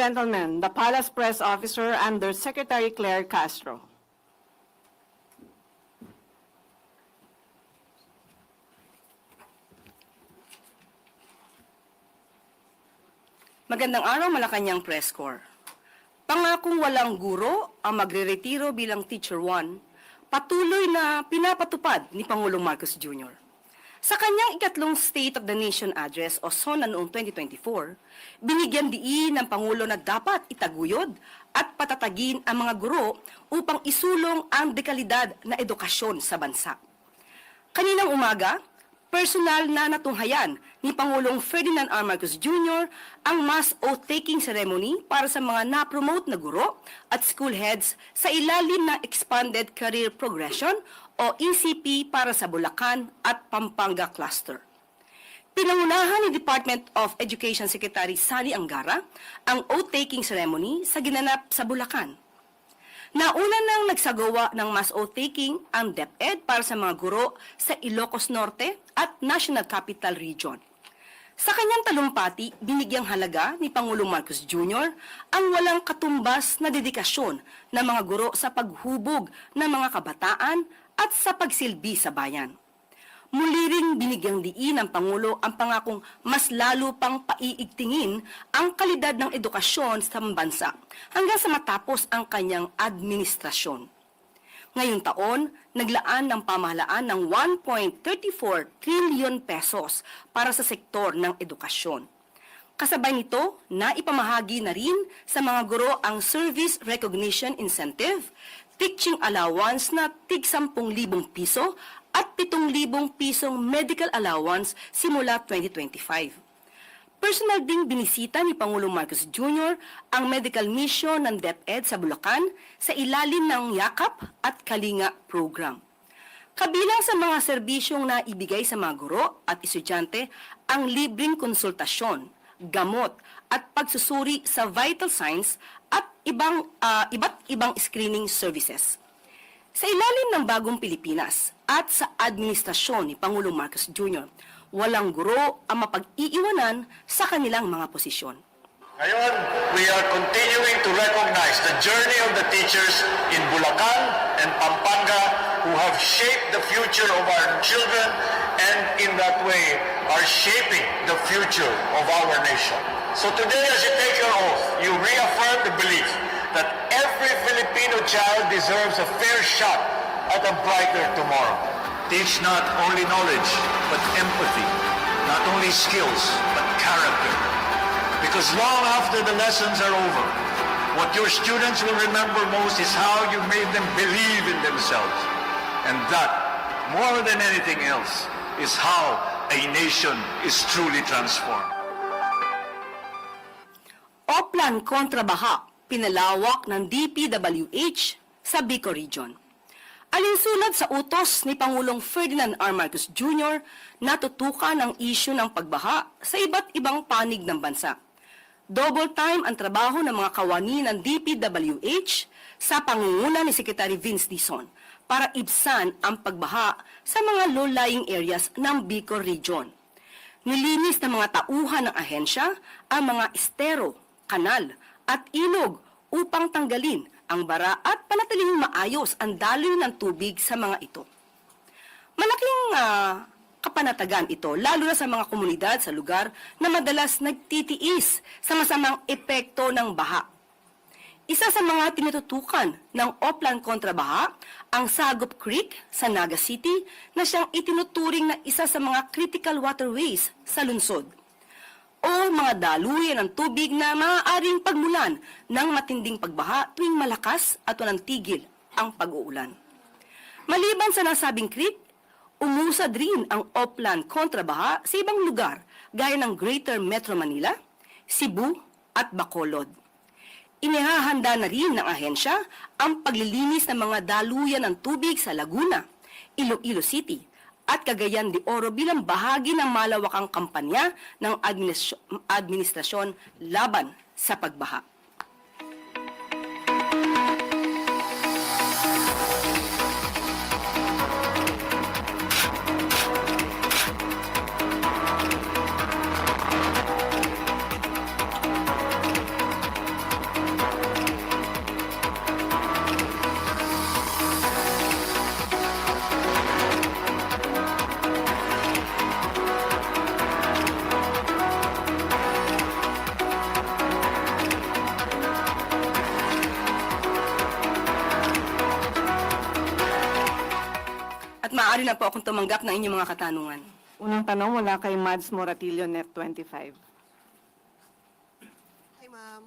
gentlemen, the Palace Press Officer, Undersecretary Castro. Magandang araw, Malacañang Press Corps. Pangakong walang guro ang magre-retiro bilang Teacher 1, patuloy na pinapatupad ni Pangulong Marcos Jr. Sa kanyang ikatlong State of the Nation Address o SONA noong 2024, binigyan diin ng Pangulo na dapat itaguyod at patatagin ang mga guro upang isulong ang dekalidad na edukasyon sa bansa. Kaninang umaga, personal na natunghayan ni Pangulong Ferdinand R. Marcos Jr. ang mass oath-taking ceremony para sa mga na-promote na guro at school heads sa ilalim ng Expanded Career Progression o ECP para sa Bulacan at Pampanga Cluster. Pinangunahan ni Department of Education Secretary Sally Angara ang oath-taking ceremony sa ginanap sa Bulacan. Nauna nang nagsagawa ng mass oath-taking ang DepEd para sa mga guro sa Ilocos Norte at National Capital Region. Sa kanyang talumpati, binigyang halaga ni Pangulong Marcos Jr. ang walang katumbas na dedikasyon ng mga guro sa paghubog ng mga kabataan at sa pagsilbi sa bayan. Muli ring binigyang diin ng Pangulo ang pangakong mas lalo pang paiigtingin ang kalidad ng edukasyon sa bansa hanggang sa matapos ang kanyang administrasyon. Ngayong taon, naglaan ng pamahalaan ng 1.34 trillion pesos para sa sektor ng edukasyon. Kasabay nito, naipamahagi na rin sa mga guro ang Service Recognition Incentive, teaching allowance na tig 10,000 piso at 7,000 pisong medical allowance simula 2025. Personal ding binisita ni Pangulong Marcos Jr. ang medical mission ng DepEd sa Bulacan sa ilalim ng Yakap at Kalinga program. Kabilang sa mga serbisyong naibigay sa mga guro at estudyante ang libreng konsultasyon, gamot at pagsusuri sa vital signs at iba't ibang screening services. Sa ilalim ng bagong Pilipinas at sa administrasyon ni Pangulong Marcos Jr., walang guro ang mapag-iiwanan sa kanilang mga posisyon. Ngayon, we are continuing to recognize the journey of the teachers in Bulacan and Pampanga who have shaped the future of our children and in that way are shaping the future of our nation. So today, as you take your oath, you reaffirm the belief that every Filipino child deserves a fair shot at a brighter tomorrow. Teach not only knowledge, but empathy, not only skills, but character. Because long after the lessons are over, what your students will remember most is how you made them believe in themselves. And that, more than anything else, is how a nation is truly transformed. Oplan kontra baha, pinalawak ng DPWH sa Bicol Region. Alinsunod sa utos ni Pangulong Ferdinand R. Marcos Jr. natutukan ang isyu ng pagbaha sa iba't ibang panig ng bansa. Double time ang trabaho ng mga kawani ng DPWH sa pangunguna ni Secretary Vince Dizon para ibsan ang pagbaha sa mga low-lying areas ng Bicol Region. Nilinis ng mga tauhan ng ahensya ang mga estero, kanal at ilog upang tanggalin ang bara at panatilihing maayos ang daloy ng tubig sa mga ito. Malaking kapanatagan ito, lalo na sa mga komunidad sa lugar na madalas nagtitiis sa masamang epekto ng baha. Isa sa mga tinututukan ng Oplan kontra baha, ang Sagop Creek sa Naga City na siyang itinuturing na isa sa mga critical waterways sa lungsod o mga daluyan ng tubig na maaaring pagmulan ng matinding pagbaha tuwing malakas at walang tigil ang pag-uulan. Maliban sa nasabing creek, umusad rin ang Oplan kontra baha sa ibang lugar gaya ng Greater Metro Manila, Cebu at Bacolod. Inihahanda na rin ng ahensya ang paglilinis ng mga daluyan ng tubig sa Laguna, Iloilo City at Cagayan de Oro bilang bahagi ng malawakang kampanya ng administrasyon laban sa pagbaha. At maaari na po akong tumanggap ng inyong mga katanungan. Unang tanong mula kay Mads Moratillo, Net 25. Hi, ma'am.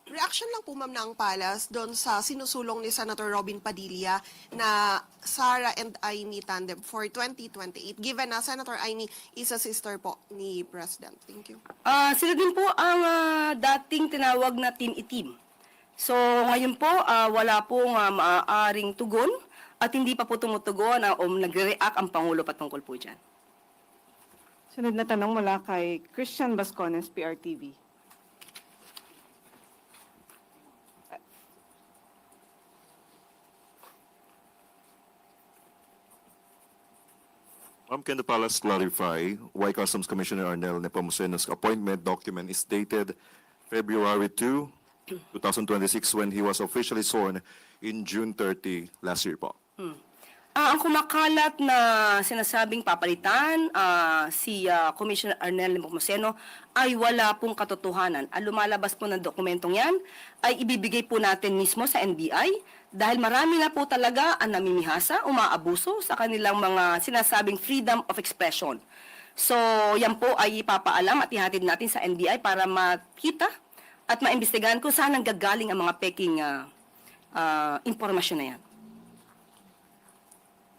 Reaction lang po, ma'am, ng Palace doon sa sinusulong ni Senator Robin Padilla na Sara and Amy tandem for 2028, given na Senator Amy is a sister po ni President. Thank you. Sila din po ang dating tinawag na Team Itim. So ngayon po, wala pong maaaring tugon at hindi pa po tumutugon o nagre-react ang Pangulo patungkol po dyan. Sunod na tanong mula kay Christian Bascones, PRTV. Ma'am, can the Palace clarify why Customs Commissioner Arnel Nepomucenu's appointment document is dated February 2, 2026 when he was officially sworn in June 30 last year po? Ang kumakalat na sinasabing papalitan si Commissioner Arnel Nepomuceno ay wala pong katotohanan. Ang lumalabas po ng dokumentong yan ay ibibigay po natin mismo sa NBI dahil marami na po talaga ang namimihasa, umaabuso sa kanilang mga sinasabing freedom of expression. So yan po ay ipapaalam at ihatid natin sa NBI para makita at maimbestigahan kung saan nanggagaling ang mga peking impormasyon na yan.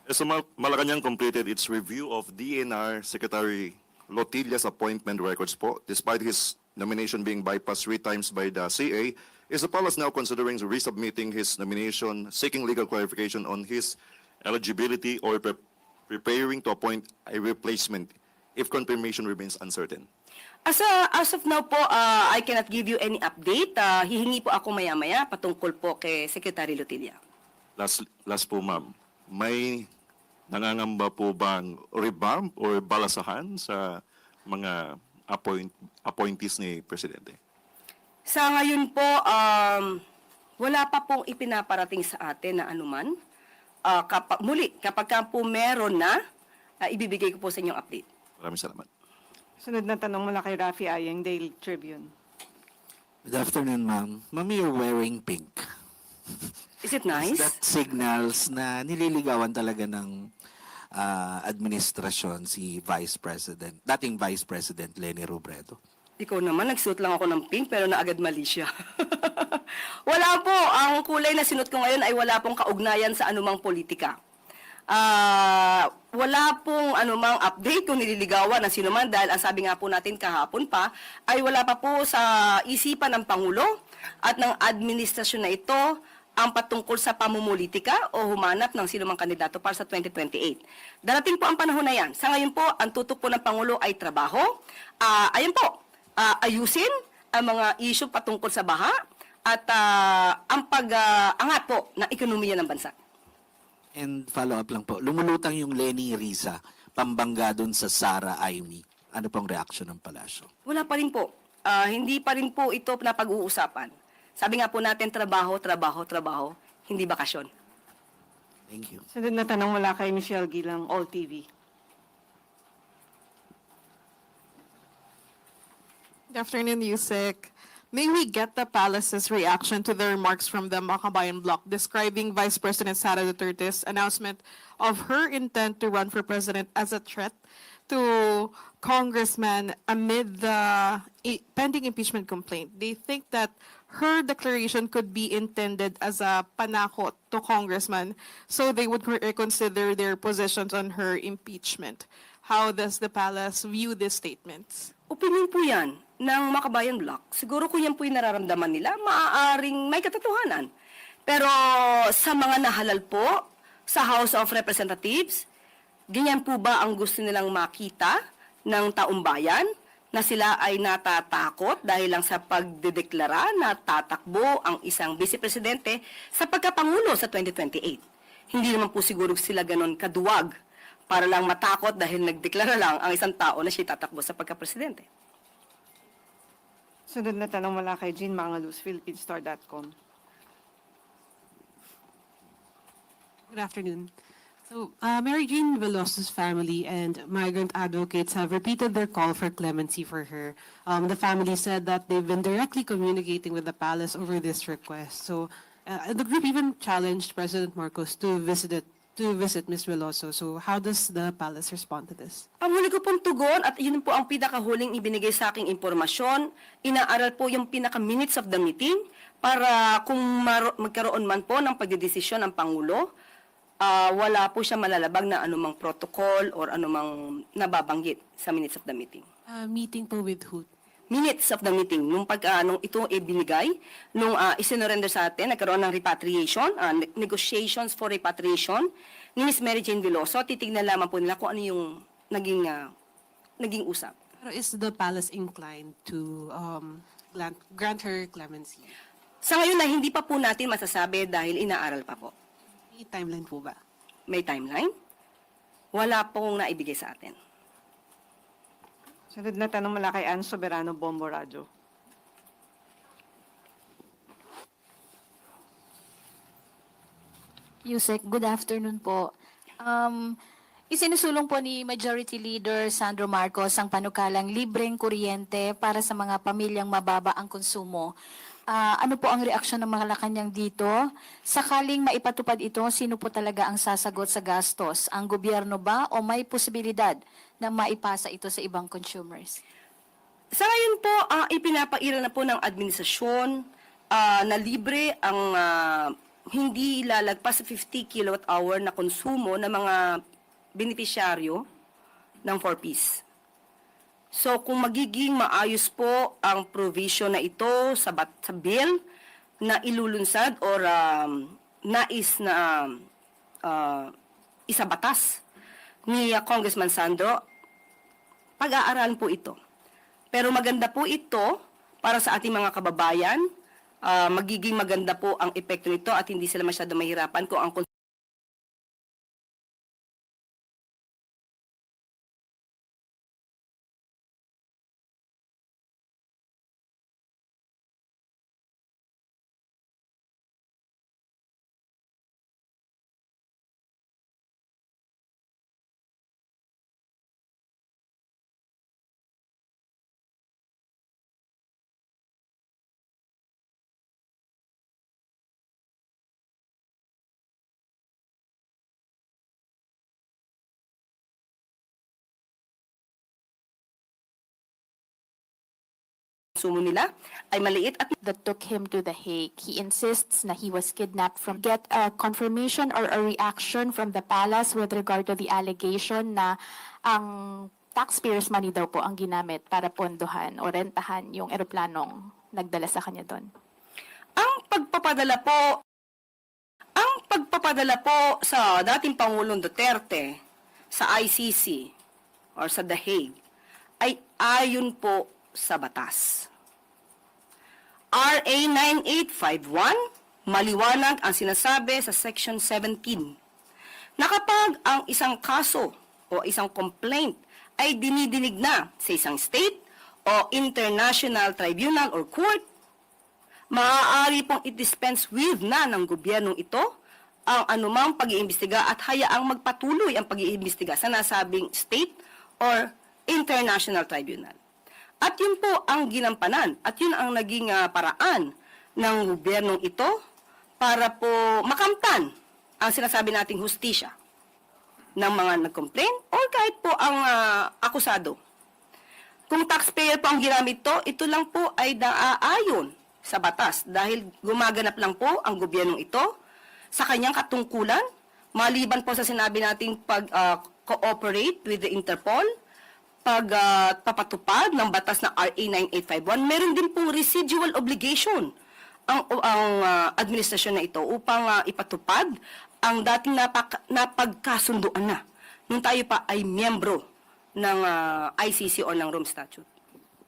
So Malacañang completed its review of DNR Secretary Lotilla's appointment records po. Despite his nomination being bypassed 3 times by the CA, is the Palace now considering resubmitting his nomination, seeking legal clarification on his eligibility or preparing to appoint a replacement if confirmation remains uncertain? As of now po, I cannot give you any update. Hihingi po ako maya-maya patungkol po kay Secretary Lotilla. Last po, ma'am. May nangangamba po bang revamp or balasahan sa mga appointees ni Presidente? Sa ngayon po, wala pa pong ipinaparating sa atin na anuman. Kapag po meron na, ibibigay ko po sa inyong update. Maraming salamat. Sunod na tanong mula kay Rafi Ayeng, Daily Tribune. Good afternoon, ma'am. Ma'am, you're wearing pink. Is it nice? That signals na nililigawan talaga ng administrasyon si dating Vice President Leni Robredo. Ikaw naman, nagsuot lang ako ng pink pero naagad mali siya. Wala po. Ang kulay na sinuot ko ngayon ay wala pong kaugnayan sa anumang politika. Wala pong anumang update kung nililigawan ng sino man dahil ang sabi nga po natin kahapon pa ay wala pa po sa isipan ng Pangulo at ng administrasyon na ito ang patungkol sa pamumulitika o humanap ng sino mang kandidato para sa 2028. Darating po ang panahon na yan. Sa ngayon po, ang tutok po ng Pangulo ay trabaho. Ayun po, ayusin ang mga issue patungkol sa baha at ang pag-angat po ng ekonomiya ng bansa. And follow up lang po, lumulutang yung Leni Risa, pambangga dun sa Sara Amy. Ano pong reaction ng palasyo? Wala pa rin po. Hindi pa rin po ito na pag-uusapan. Sabi nga po natin, trabaho, trabaho, trabaho, hindi bakasyon. Thank you. Sunod na tanong mula kay Michelle Gilang, All TV. Good afternoon, USec. May we get the Palace's reaction to the remarks from the Makabayan bloc describing Vice President Sara Duterte's announcement of her intent to run for president as a threat to congressmen amid the pending impeachment complaint? They think that her declaration could be intended as a panakot to congressmen so they would reconsider their positions on her impeachment. How does the Palace view these statements? Opinion po yan ng Makabayan bloc. Siguro kung yan po yung nararamdaman nila, maaaring may katotohanan. Pero sa mga nahalal po sa House of Representatives, ganyan po ba ang gusto nilang makita ng taong bayan na sila ay natatakot dahil lang sa pagdedeklara na tatakbo ang isang vice-presidente sa pagkapangulo sa 2028? Hindi naman po siguro sila ganon kaduwag para lang matakot dahil nagdeklara lang ang isang tao na siya tatakbo sa pagka-presidente. Sunod na tanong mula kay Jean Mangaluz, Philippines.com. Good afternoon. So, Mary Jane Veloso's family and migrant advocates have repeated their call for clemency for her. The family said that they've been directly communicating with the palace over this request. So, the group even challenged President Marcos to visit to visit Ms. Veloso. So how does the palace respond to this? Ang huli ko pong tugon, at yun po ang pinakahuling ibinigay sa aking impormasyon, inaaral po yung pinaka-minutes of the meeting para kung magkaroon man po ng pagdedesisyon ng Pangulo, wala po siya malalabag na anumang protocol or anumang nababanggit sa minutes of the meeting. Meeting po with who? Minutes of the meeting, nung nung ito ibinigay, nung isinurrender sa atin, nagkaroon ng repatriation, negotiations for repatriation, ni Ms. Mary Jane Veloso, titignan lamang po nila kung ano yung naging usap. Pero is the palace inclined to grant her clemency? Sa ngayon na hindi pa po natin masasabi dahil inaaral pa po. May timeline po ba? May timeline? Wala pong naibigay sa atin. Sunod na tanong mula kay Ann Soberano, Bombo Radio. USec, good afternoon po. Isinusulong po ni Majority Leader Sandro Marcos ang panukalang libreng kuryente para sa mga pamilyang mababa ang konsumo. Ano po ang reaksyon ng mga Malacañang dito? Sakaling maipatupad ito, sino po talaga ang sasagot sa gastos? Ang gobyerno ba o may posibilidad na maipasa ito sa ibang consumers? Sa ngayon po, ipinapaira na po ng administrasyon na libre ang hindi lalagpas sa 50 kilowatt-hour na konsumo ng mga benepisyaryo ng 4Ps. So kung magiging maayos po ang provision na ito sa bill na ilulunsad or nais na isabatas ni Congressman Sandro, pag-aaralan po ito. Pero maganda po ito para sa ating mga kababayan, magiging maganda po ang epekto nito at hindi sila masyado mahirapan kung ang konsumo nila ay maliit at That took him to The Hague. He insists na he was kidnapped from get a confirmation or a reaction from the palace with regard to the allegation na ang taxpayers' money daw po ang ginamit para pondohan o rentahan yung eroplanong nagdala sa kanya doon. ang pagpapadala po sa dating Pangulong Duterte sa ICC or sa The Hague ay ayon po sa batas. RA 9851, maliwanag ang sinasabi sa Section 17 na kapag ang isang kaso o isang complaint ay dinidinig na sa isang state o international tribunal or court, maaari pong i-dispense with na ng gobyernong ito ang anumang pag-iimbestiga at hayaang magpatuloy ang pag-iimbestiga sa nasabing state or international tribunal. At yun po ang ginampanan at yun ang naging paraan ng gobyernong ito para po makamtan ang sinasabi nating hustisya ng mga nag-complain o kahit po ang akusado. Kung taxpayer po ang ginamit ito lang po ay naaayon sa batas dahil gumaganap lang po ang gobyernong ito sa kanyang katungkulan, maliban po sa sinabi nating pag-cooperate with the Interpol, pagpapatupad ng batas na RA 9851, meron din pong residual obligation ang administrasyon na ito upang ipatupad ang dating napagkasunduan na nung tayo pa ay miyembro ng ICC o ng Rome Statute.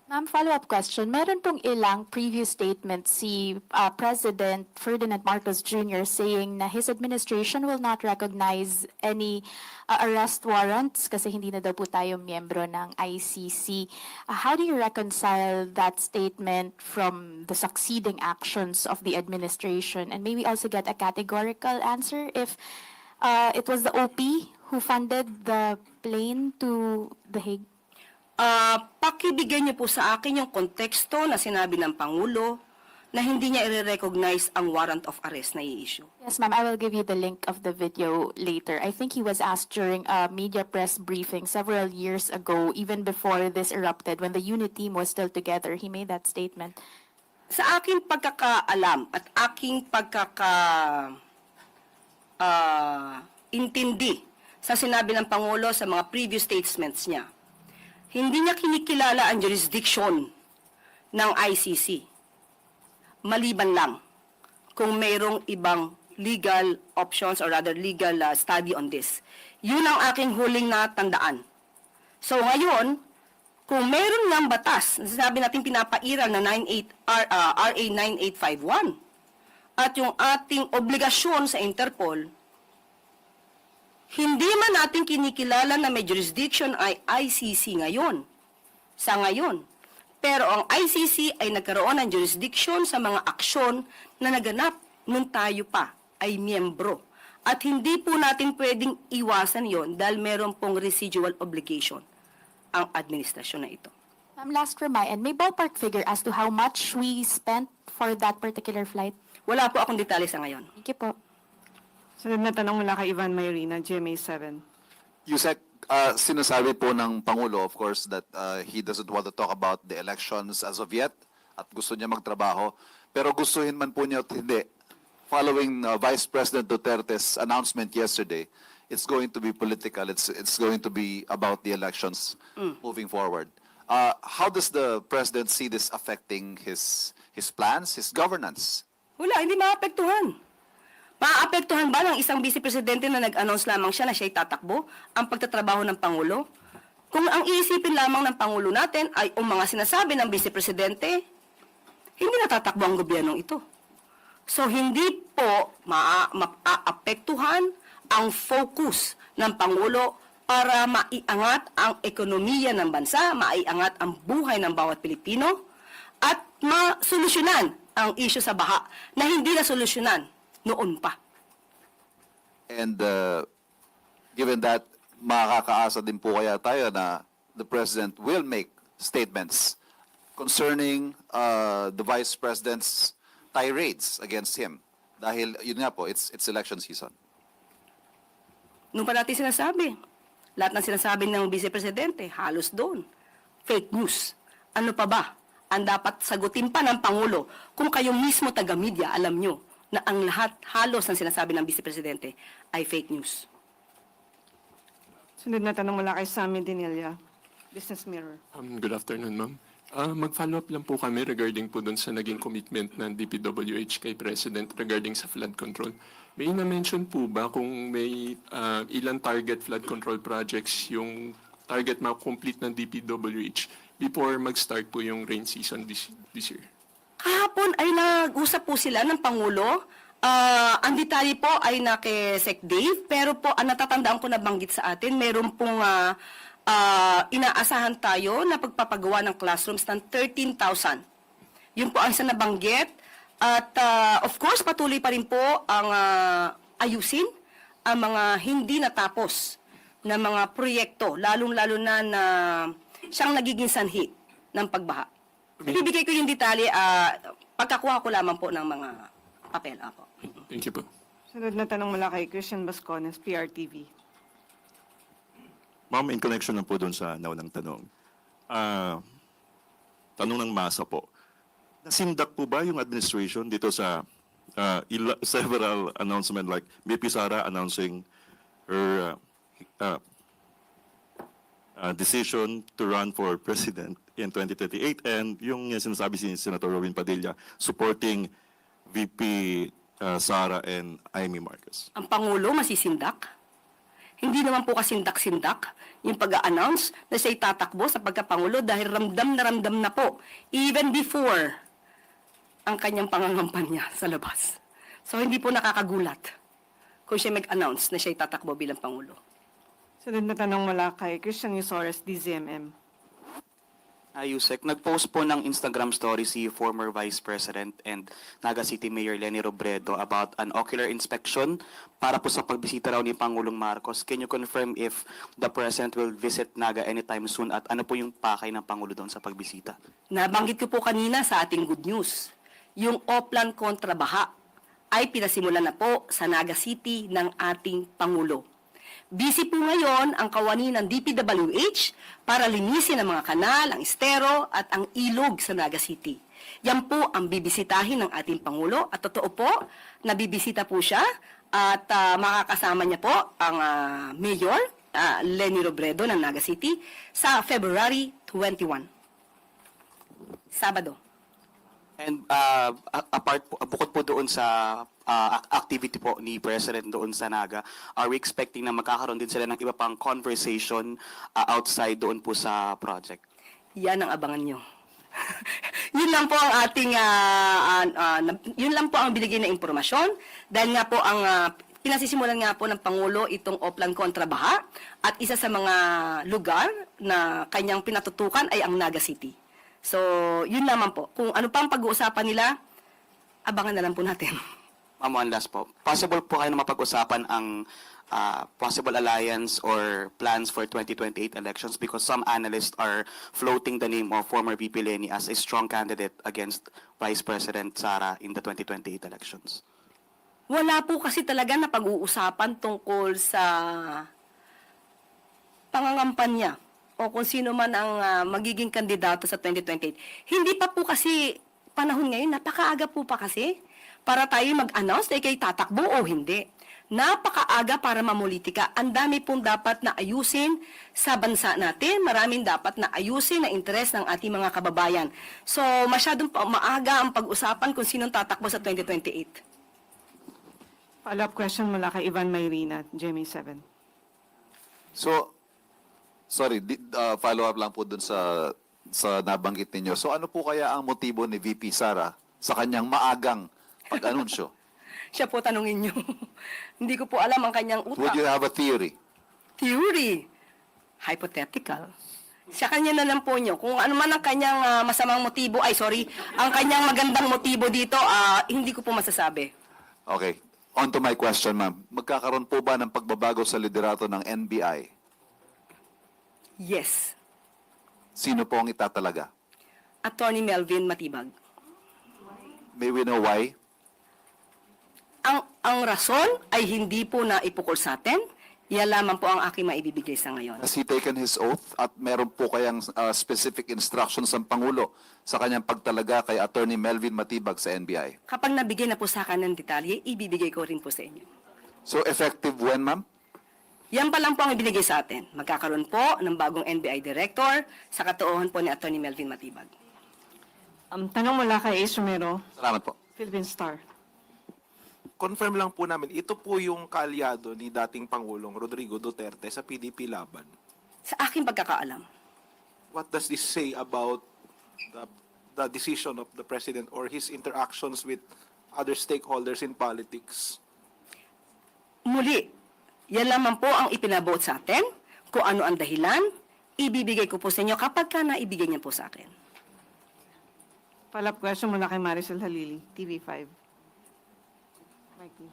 Ma'am, follow-up question. Meron pong ilang previous statements si President Ferdinand Marcos Jr. saying na his administration will not recognize any arrest warrants kasi hindi na daw po tayo miyembro ng ICC. How do you reconcile that statement from the succeeding actions of the administration? And maybe also get a categorical answer if it was the OP who funded the plane to The Hague? Pakibigyan niyo po sa akin yung konteksto na sinabi ng Pangulo na hindi niya i-recognize ang warrant of arrest na i-issue. Yes, ma'am. I will give you the link of the video later. I think he was asked during a media press briefing several years ago, even before this erupted, when the unit team was still together. He made that statement. Sa aking pagkakaalam at aking intindi sa sinabi ng Pangulo sa mga previous statements niya, hindi niya kinikilala ang jurisdiction ng ICC. Maliban lang kung mayroong ibang legal options or rather legal study on this. Yun ang aking huling natandaan. So ngayon, kung mayroon ng batas, sabi natin pinapairal na RA 9851 at yung ating obligasyon sa Interpol, hindi man natin kinikilala na may jurisdiction ay ICC ngayon. Sa ngayon. Pero ang ICC ay nagkaroon ng jurisdiction sa mga aksyon na naganap nung tayo pa ay miyembro. At hindi po natin pwedeng iwasan yon dahil meron pong residual obligation ang administrasyon na ito. Ma'am, last remind, may ballpark figure as to how much we spent for that particular flight? Wala po akong detalye sa ngayon. Thank you po. Sunod na tanong mula kay Ivan Mayrina, GMA 7. USec, sinasabi po ng Pangulo, of course, that he doesn't want to talk about the elections as of yet at gusto niya magtrabaho. Pero gustuhin man po niya at hindi, following Vice President Duterte's announcement yesterday, it's going to be political. It's going to be about the elections moving forward. How does the President see this affecting his plans, his governance? Wala, hindi maapektuhan. Maapektuhan ba ng isang vice presidente na nag-announce lamang siya na siya'y tatakbo ang pagtatrabaho ng Pangulo? Kung ang iisipin lamang ng Pangulo natin ay ang mga sinasabi ng vice presidente, hindi natatakbo ang gobyernong ito. So hindi po maapektuhan ang focus ng Pangulo para maiangat ang ekonomiya ng bansa, maiangat ang buhay ng bawat Pilipino, at masolusyonan ang issue sa baha na hindi na solusyonan noon pa. And given that, makakaasa din po kaya tayo na the President will make statements concerning the Vice President's tirades against him. Dahil, yun nga po, it's election season. Nung pa natin sinasabi, lahat ng sinasabi ng Vice Presidente, halos doon. Fake news. Ano pa ba ang dapat sagutin pa ng Pangulo kung kayo mismo taga-media alam nyo na ang lahat halos ng sinasabi ng Vice Presidente ay fake news? Sunod na tanong mula kay Sammy Dinilla, Business Mirror. Good afternoon, ma'am. Mag-follow up lang po kami regarding po dun sa naging commitment ng DPWH kay President regarding sa flood control. May na-mention po ba kung may ilang target flood control projects yung target ma-complete ng DPWH before mag-start po yung rain season this year? Kahapon ay nag-usap po sila ng Pangulo. Ang detalye po ay na kay Sec Dave, pero po ang natatandaan ko na banggit sa atin, meron pong inaasahan tayo na pagpapagawa ng classrooms ng 13,000. Yun po ang isa nabanggit. At of course, patuloy pa rin po ang ayusin ang mga hindi natapos na mga proyekto, lalong-lalo na siyang nagiging sanhi ng pagbaha. Ibibigay ko yung detalye, pagkakuha ko lamang po ng mga papel. Apo. Thank you po. Sunod na tanong mula kay Christian Bascones, PRTV. Ma'am, in connection na po doon sa naunang tanong. Tanong ng masa po. Nasindak po ba yung administration dito sa several announcement like BP Sara announcing her decision to run for president in 2038 and yung sinasabi si Senator Robin Padilla supporting VP Sara and Amy Marcos? Ang Pangulo masisindak? Hindi naman po kasindak-sindak yung pag-a-announce na siya'y tatakbo sa pagkapangulo dahil ramdam na po even before ang kanyang pangangampanya sa labas. So hindi po nakakagulat kung siya mag-announce na siya'y tatakbo bilang Pangulo. Sunod na tanong mula kay Christian Yusores, DZMM. USec, nag-post po ng Instagram story si former Vice President and Naga City Mayor Leni Robredo about an ocular inspection para po sa pagbisita raw ni Pangulong Marcos. Can you confirm if the President will visit Naga anytime soon at ano po yung pakay ng Pangulo doon sa pagbisita? Nabanggit ko po kanina sa ating good news. yung Oplan kontra Baha ay pinasimulan na po sa Naga City ng ating Pangulo. Busy po ngayon ang kawani ng DPWH para linisin ang mga kanal, ang estero at ang ilog sa Naga City. Yan po ang bibisitahin ng ating Pangulo at totoo po, nabibisita po siya at makakasama niya po ang Mayor Leni Robredo ng Naga City sa February 21. Sabado. And bukod po doon sa activity po ni President doon sa Naga, are we expecting na magkakaroon din sila ng iba pang conversation outside doon po sa project? Yan ang abangan nyo. Yun lang po ang ating, yun lang po ang binigay na impormasyon. Dahil nga po ang pinasisimulan nga po ng Pangulo itong Oplan kontra Baha at isa sa mga lugar na kanyang pinatutukan ay ang Naga City. So, yun naman po. Kung ano pang pag-uusapan nila, abangan na lang po natin. Ma'am, one last po. Possible po kayo na mapag-usapan ang possible alliance or plans for 2028 elections because some analysts are floating the name of former VP Leni as a strong candidate against Vice President Sara in the 2028 elections. Wala po kasi talaga na pag-uusapan tungkol sa pangangampanya o kung sino man ang magiging kandidato sa 2028. Hindi pa po kasi panahon ngayon, napakaaga po pa kasi para tayo mag-announce na ikay tatakbo o hindi. Napakaaga para mamulitika. Ang dami pong dapat na ayusin sa bansa natin. Maraming dapat na ayusin na interes ng ating mga kababayan. So, masyadong maaga ang pag-usapan kung sinong tatakbo sa 2028. Follow-up question mula kay Ivan Mayrina, GMA7. So, sorry, follow-up lang po dun sa nabanggit ninyo. So ano po kaya ang motibo ni VP Sara sa kanyang maagang pag-anunsyo? Siya po tanungin nyo. Hindi ko po alam ang kanyang utak. Would you have a theory? Theory. Hypothetical. Sa kanya na lang po nyo. Kung ano man ang kanyang masamang motibo, ang kanyang magandang motibo dito, hindi ko po masasabi. Okay. On to my question, ma'am. Magkakaroon po ba ng pagbabago sa liderato ng NBI? Yes. Sino po ang itatalaga? Attorney Melvin Matibag. May we know why? Ang rason ay hindi po na ipukol sa atin. Yan lamang po ang aking maibibigay sa ngayon. Has he taken his oath at meron po kayang specific instructions ng Pangulo sa kanyang pagtalaga kay Attorney Melvin Matibag sa NBI? Kapag nabigay na po sa akin ng detalye, ibibigay ko rin po sa inyo. So effective when, ma'am? Yan pa lang po ang ibinigay sa atin. Magkakaroon po ng bagong NBI Director sa katuohan po ni Attorney Melvin Matibag. Tanong mula kay Ace Romero, Salamat po. Philippine Star. Confirm lang po namin, ito po yung kaalyado ni dating Pangulong Rodrigo Duterte sa PDP laban. Sa aking pagkakaalam, What does this say about the decision of the President or his interactions with other stakeholders in politics? muli, yan lamang po ang ipinabuot sa atin. Kung ano ang dahilan, ibibigay ko po sa inyo kapag ka naibigay niya po sa akin. Follow-up question mula kay Maricel Halili, TV5. Mikey.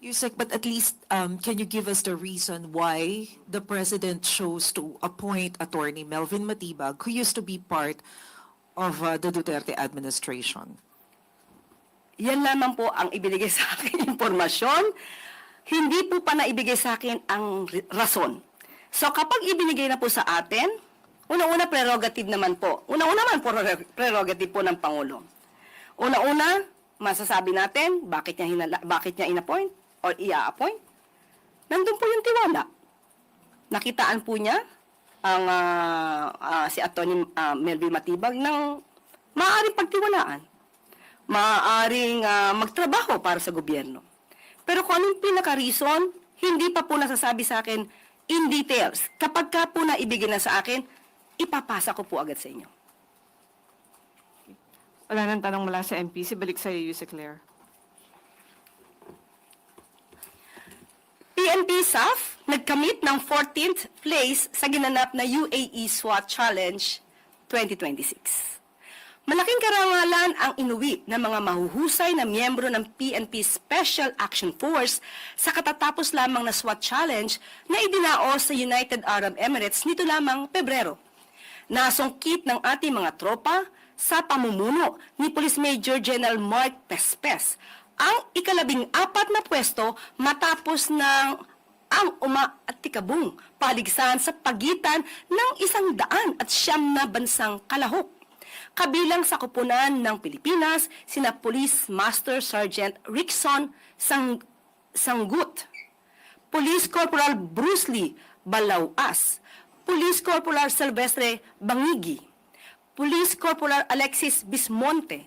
USec, but at least can you give us the reason why the President chose to appoint Attorney Melvin Matibag, who used to be part of the Duterte administration? Yan lamang po ang ibinigay sa akin impormasyon. Hindi po pa naibigay sa akin ang rason. So kapag ibinigay na po sa atin, una-una prerogative naman po. Una-una man po prerogative po ng Pangulo. Una-una, masasabi natin bakit niya in-appoint or i-appoint. Nandun po yung tiwala. Nakitaan po niya ang si Atty. Melvin Matibag ng maaaring pagtiwalaan. Maaaring magtrabaho para sa gobyerno. Pero kung anong pinaka-reason, hindi pa po nasasabi sa akin in details. Kapag ka po naibigay na sa akin, ipapasa ko po agad sa inyo. Wala nang tanong mula sa MPC. Balik sa iyo, USec Claire. PNP SAF nagkamit ng 14th place sa ginanap na UAE SWAT Challenge 2026. Malaking karangalan ang inuwi ng mga mahuhusay na miyembro ng PNP Special Action Force sa katatapos lamang na SWAT Challenge na idinaos sa United Arab Emirates nito lamang Pebrero. Nasungkit ng ating mga tropa sa pamumuno ni Police Major General Mark Pespes, ang ika-14 na pwesto matapos ng ang umaatikabong paligsahan sa pagitan ng 109 na bansang kalahok. Kabilang sa kupunan ng Pilipinas, sina Police Master Sergeant Rickson Sanggut, Police Corporal Bruce Lee Balauas, Police Corporal Silvestre Bangigi, Police Corporal Alexis Bismonte,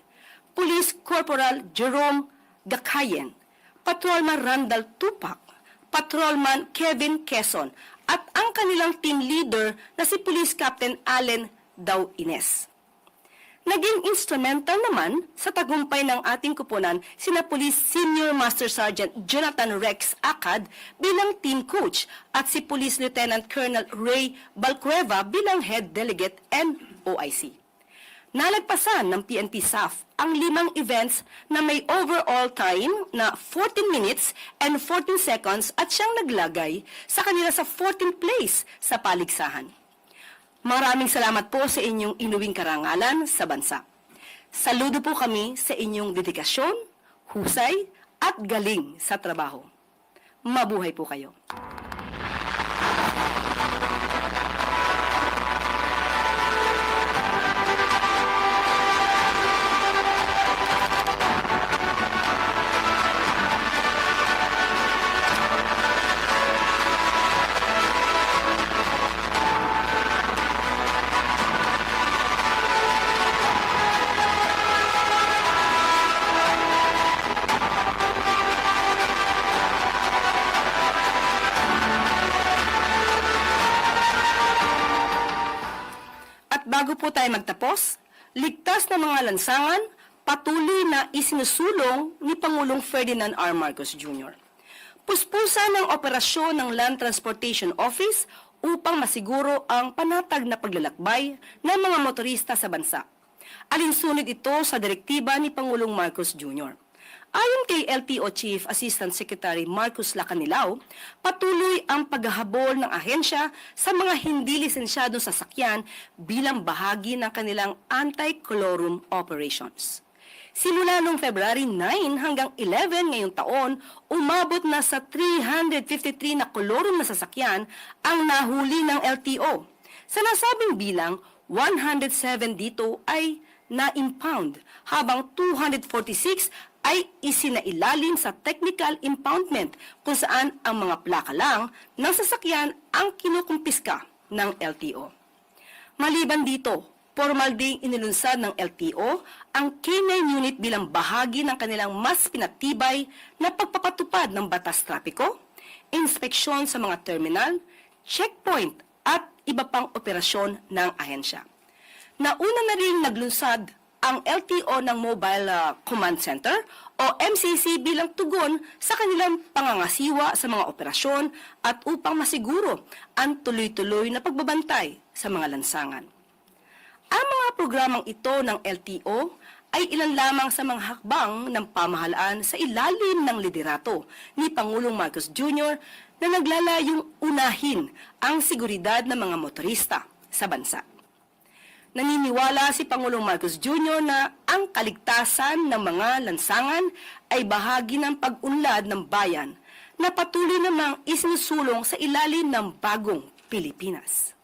Police Corporal Jerome Gakayen, Patrolman Randall Tupac, Patrolman Kevin Quezon, at ang kanilang team leader na si Police Captain Allen Daw Ines. Naging instrumental naman sa tagumpay ng ating kupunan sina Police Senior Master Sergeant Jonathan Rex Acad bilang team coach at si Police Lieutenant Colonel Ray Balcueva bilang head delegate NOIC. Nalagpasan ng PNP SAF ang 5 events na may overall time na 14 minutes and 14 seconds at siyang naglagay sa kanila sa 14th place sa paligsahan. Maraming salamat po sa inyong inuwing karangalan sa bansa. Saludo po kami sa inyong dedikasyon, husay, at galing sa trabaho. Mabuhay po kayo. Bago po tayo magtapos, ligtas na mga lansangan, patuloy na isinusulong ni Pangulong Ferdinand R. Marcos Jr. Puspusan ng operasyon ng Land Transportation Office upang masiguro ang panatag na paglalakbay ng mga motorista sa bansa. Alinsunod ito sa direktiba ni Pangulong Marcos Jr. Ayon kay LTO Chief Assistant Secretary Marcos Lacanilao, patuloy ang paghahabol ng ahensya sa mga hindi lisensyadong sasakyan bilang bahagi ng kanilang anti-colorum operations. Simula noong February 9 hanggang 11 ngayong taon, umabot na sa 353 na colorum na sasakyan ang nahuli ng LTO. Sa nasabing bilang, 107 dito ay na-impound, habang 246 ay isinailalim sa technical impoundment kung saan ang mga plaka lang ng sasakyan ang kinukumpiska ng LTO. Maliban dito, formal ding inilunsad ng LTO ang K9 unit bilang bahagi ng kanilang mas pinatibay na pagpapatupad ng batas trapiko, inspeksyon sa mga terminal, checkpoint at iba pang operasyon ng ahensya. Nauna na rin naglunsad ang LTO ng Mobile Command Center o MCC bilang tugon sa kanilang pangangasiwa sa mga operasyon at upang masiguro ang tuloy-tuloy na pagbabantay sa mga lansangan. Ang mga programang ito ng LTO ay ilan lamang sa mga hakbang ng pamahalaan sa ilalim ng liderato ni Pangulong Marcos Jr. na naglalayong unahin ang seguridad ng mga motorista sa bansa. Naniniwala si Pangulong Marcos Jr. na ang kaligtasan ng mga lansangan ay bahagi ng pag-unlad ng bayan na patuloy namang isinusulong sa ilalim ng bagong Pilipinas.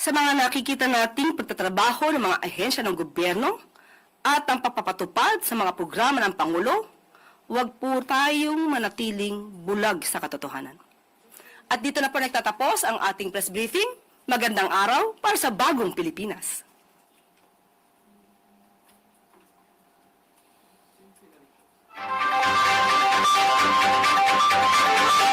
Sa mga nakikita nating pagtatrabaho ng mga ahensya ng gobyerno at ang pagpapatupad sa mga programa ng Pangulo, huwag po tayong manatiling bulag sa katotohanan. At dito na po nagtatapos ang ating press briefing. Magandang araw para sa bagong Pilipinas.